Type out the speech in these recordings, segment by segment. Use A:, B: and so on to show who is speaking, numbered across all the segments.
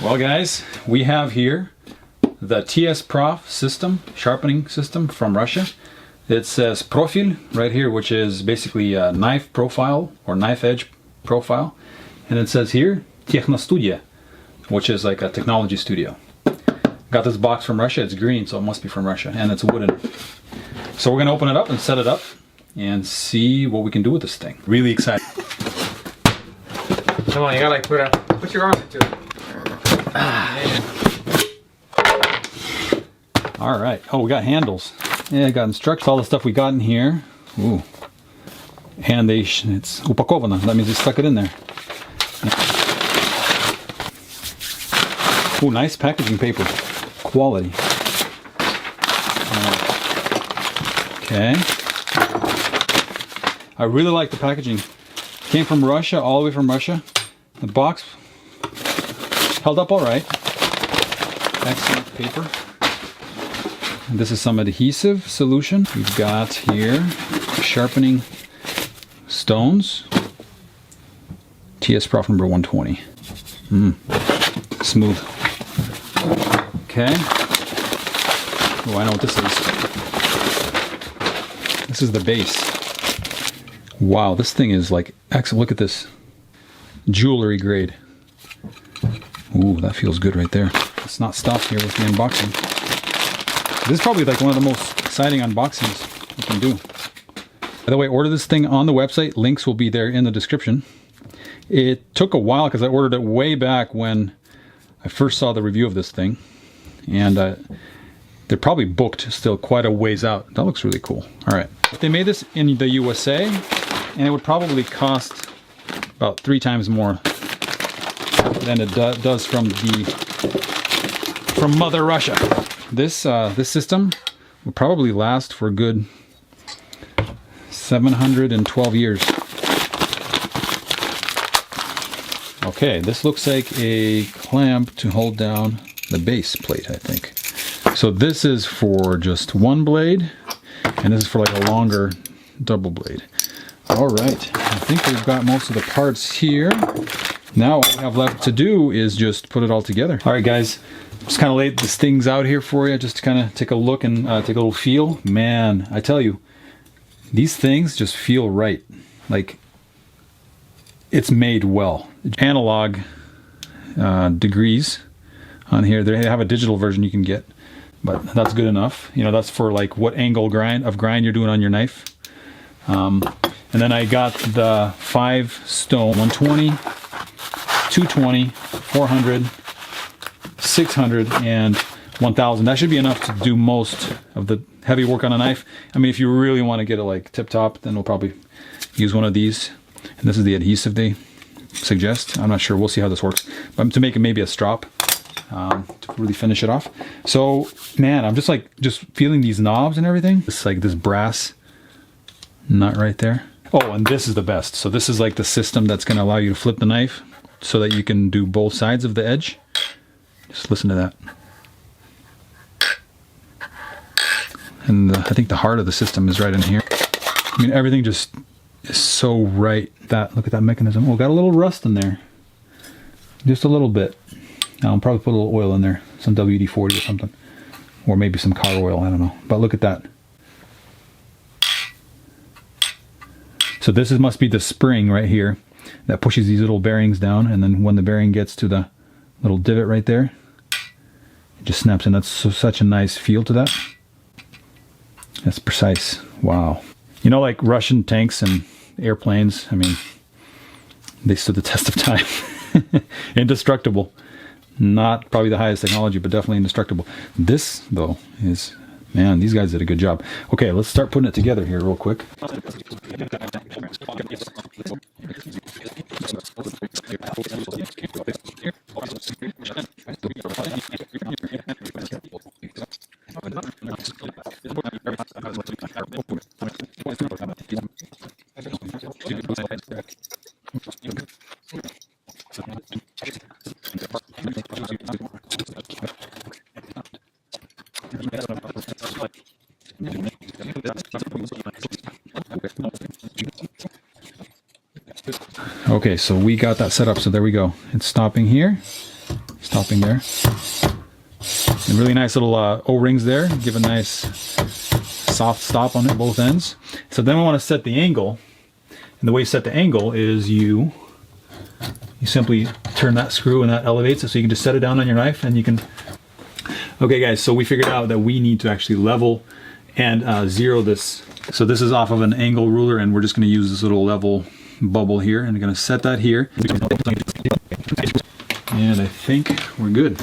A: Well guys, we have here the TSProf system, sharpening system from Russia. It says profil right here, which is basically a knife profile or knife edge profile. And it says here, Technostudia, which is like a technology studio. Got this box from Russia, it's green, so it must be from Russia, and it's wooden. So we're gonna open it up and set it up and see what we can do with this thing. Really excited.
B: Come on, you gotta like put your arm into it.
A: All right. Oh, we got handles. Yeah, I got instructions. All the stuff we got in here. Ooh. And it's upakovano. That means they stuck it in there. Ooh, nice packaging paper. Quality. Okay. I really like the packaging. Came from Russia, all the way from Russia. The box held up all right. Excellent paper. And this is some adhesive solution. We've got here sharpening stones. TSProf number 120. Smooth. Okay. Oh, I know what this is. This is the base. Wow, this thing is like excellent. Look at this. Jewelry grade. Ooh, that feels good right there. Let's not stop here with the unboxing. This is probably like one of the most exciting unboxings you can do. By the way, order this thing on the website. Links will be there in the description. It took a while because I ordered it way back when I first saw the review of this thing. And they're probably booked still quite a ways out. That looks really cool. All right. If they made this in the USA, and it would probably cost about 3 times more than it does from Mother Russia. This system will probably last for a good 712 years. Okay, this looks like a clamp to hold down the base plate, I think. So this is for just one blade, and this is for like a longer double blade. All right, I think we've got most of the parts here. Now what we have left to do is just put it all together. All right, guys, just kind of laid these things out here for you, just to kind of take a look and take a little feel. Man, I tell you, these things just feel right. Like, it's made well. Analog degrees on here. They have a digital version you can get, but that's good enough. You know, that's for like what angle grind you're doing on your knife. And then I got the 5 stone, 120, 220, 400, 600, and 1000. That should be enough to do most of the heavy work on a knife. I mean, if you really want to get it like tip top, then we'll probably use one of these. And this is the adhesive they suggest. I'm not sure. We'll see how this works. But to make it maybe a strop to really finish it off. So, man, I'm just feeling these knobs and everything. It's like this brass nut right there. Oh, and this is the best. So this is like the system that's going to allow you to flip the knife so that you can do both sides of the edge. Just listen to that. And I think the heart of the system is right in here. I mean, everything just is so right. Look at that mechanism. Oh, got a little rust in there. Just a little bit. I'll probably put a little oil in there. Some WD-40 or something. Or maybe some car oil, I don't know. But look at that. So this must be the spring right here that pushes these little bearings down, and then when the bearing gets to the little divot right there, it just snaps in. That's such a nice feel to that. That's precise. Wow. You know, like Russian tanks and airplanes, I mean, they stood the test of time. Indestructible. Not probably the highest technology, but definitely indestructible. This, though, is... Man, these guys did a good job. Okay, let's start putting it together here real quick. Okay, so we got that set up, so there we go. It's stopping here. stopping there. And really nice little O-rings there, give a nice soft stop on it, both ends. So then we want to set the angle. And the way you set the angle is you simply turn that screw and that elevates it, so you can just set it down on your knife and you can... Okay guys, so we figured out that we need to actually level and zero this. So this is off of an angle ruler, and we're just going to use this little level bubble here, and we're going to set that here. And I think we're good.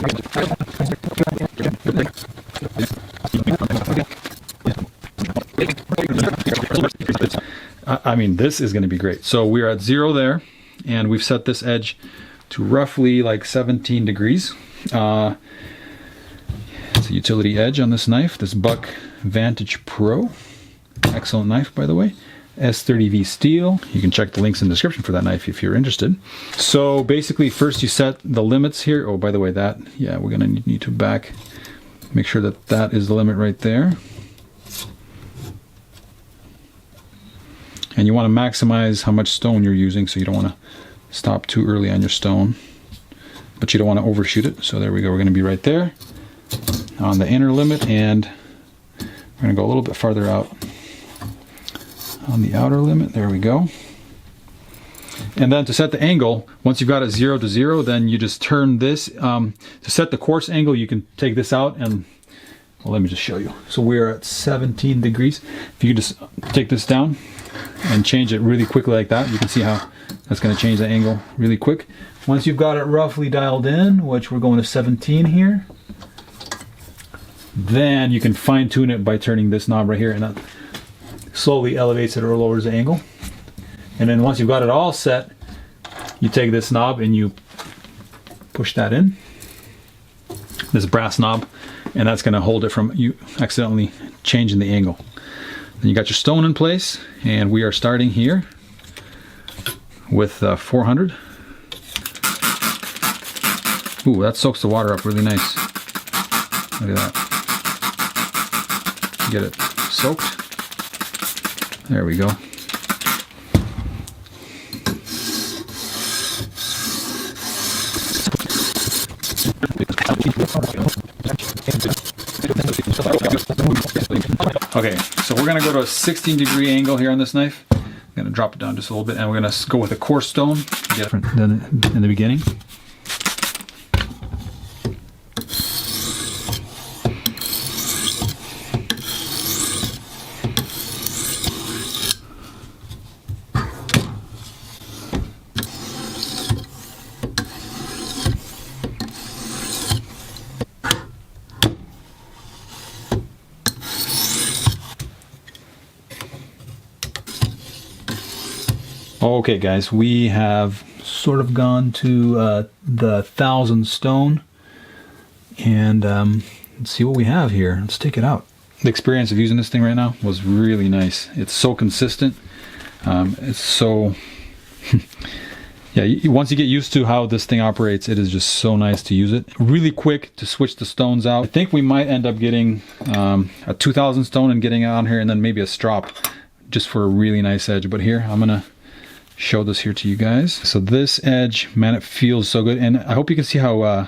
A: I mean, this is going to be great. So we're at 0 there, and we've set this edge to roughly like 17 degrees. It's a utility edge on this knife, this Buck Vantage Pro. Excellent knife, by the way. S30V steel. You can check the links in the description for that knife if you're interested. So basically, first you set the limits here. Oh, by the way, that, yeah, we're gonna need to make sure that that is the limit right there. And you want to maximize how much stone you're using, so you don't want to stop too early on your stone, but you don't want to overshoot it. So there we go, we're going to be right there on the inner limit, and we're going to go a little bit farther out on the outer limit. There we go. And then to set the angle, once you've got it 0 to 0, then you just turn this. To set the coarse angle, you can take this out and, well, let me just show you. So we're at 17 degrees. If you just take this down and change it really quickly like that, you can see how that's going to change the angle really quick. Once you've got it roughly dialed in, which we're going to 17 here, then you can fine tune it by turning this knob right here, and that slowly elevates it or lowers the angle. And then once you've got it all set, you take this knob and you push that in, this brass knob, and that's going to hold it from you accidentally changing the angle. Then you got your stone in place, and we are starting here with 400. Ooh, that soaks the water up really nice. Look at that. Get it soaked. There we go. Okay, so we're going to go to a 16-degree angle here on this knife. I'm going to drop it down just a little bit, and we're going to go with a coarse stone. Different than in the beginning. Okay guys, we have sort of gone to the 1,000 stone, and let's see what we have here. Let's take it out. The experience of using this thing right now was really nice. It's so consistent. It's so yeah, once you get used to how this thing operates, it is just so nice to use it. Really quick to switch the stones out. I think we might end up getting a 2,000 stone and getting it on here, and then maybe a strop just for a really nice edge. But here, I'm gonna show this here to you guys. So this edge, man, it feels so good, and I hope you can see how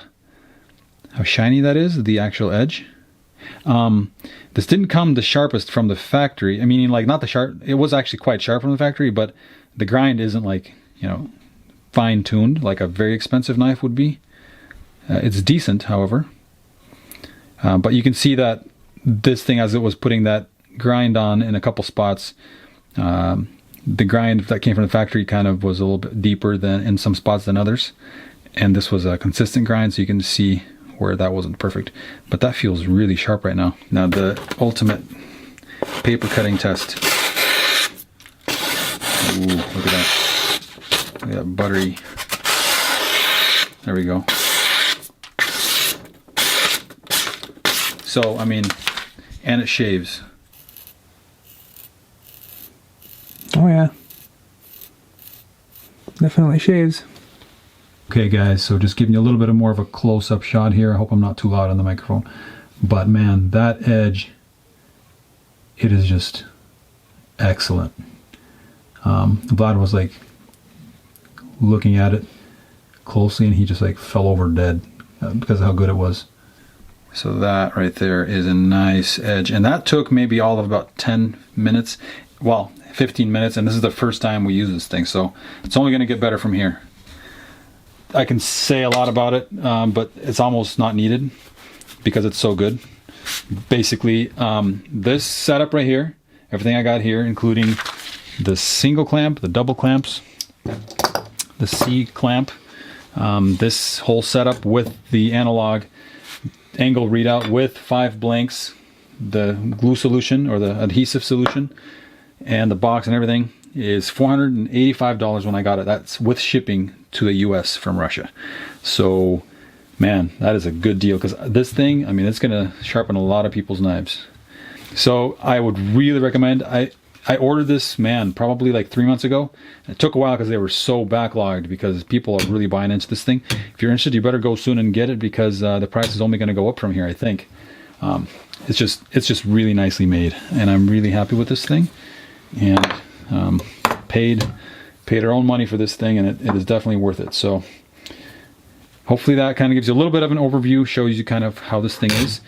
A: shiny that is, the actual edge. This didn't come the sharpest from the factory. I mean, like, not the sharp, it was actually quite sharp from the factory, but the grind isn't like, you know, fine-tuned like a very expensive knife would be. It's decent, however, but you can see that this thing, as it was putting that grind on in a couple spots, the grind that came from the factory kind of was a little bit deeper than in some spots than others, and this was a consistent grind, so you can see where that wasn't perfect. But that feels really sharp right now. Now the ultimate paper cutting test. Ooh, look at that. Look at that buttery. There we go. So, I mean, and it shaves.
B: Oh yeah, definitely shaves.
A: Okay guys, so just giving you a little bit more of a close-up shot here. I hope I'm not too loud on the microphone, but man, that edge, it is just excellent. Vlad was like looking at it closely, and he just like fell over dead because of how good it was. So that right there is a nice edge, and that took maybe all of about 10 minutes, well 15 minutes, and this is the first time we use this thing, so it's only going to get better from here. I can say a lot about it, but it's almost not needed because it's so good. Basically, this setup right here, everything I got here, including the single clamp, the double clamps, the C clamp, this whole setup with the analog angle readout with 5 blanks, the glue solution or the adhesive solution, and the box and everything is $485 when I got it. That's with shipping to the US from Russia. So man, that is a good deal, because this thing, I mean, it's gonna sharpen a lot of people's knives. So I would really recommend. I ordered this, man, probably like 3 months ago. It took a while because they were so backlogged, because people are really buying into this thing. If you're interested, you better go soon and get it, because the price is only going to go up from here, I think. It's just really nicely made, and I'm really happy with this thing. And paid our own money for this thing, and it is definitely worth it. So hopefully that kind of gives you a little bit of an overview, shows you kind of how this thing is.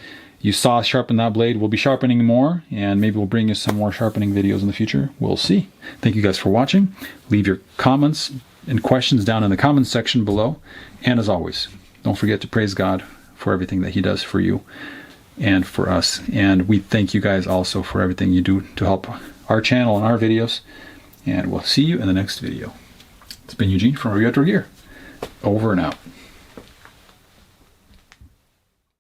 A: You saw us sharpen that blade. We'll be sharpening more, and maybe we'll bring you some more sharpening videos in the future. We'll see. Thank you guys for watching. Leave your comments and questions down in the comments section below. And as always, don't forget to praise God for everything that He does for you and for us. And we thank you guys also for everything you do to help our channel and our videos. And we'll see you in the next video. It's been Eugene from Retro Gear. Over and out.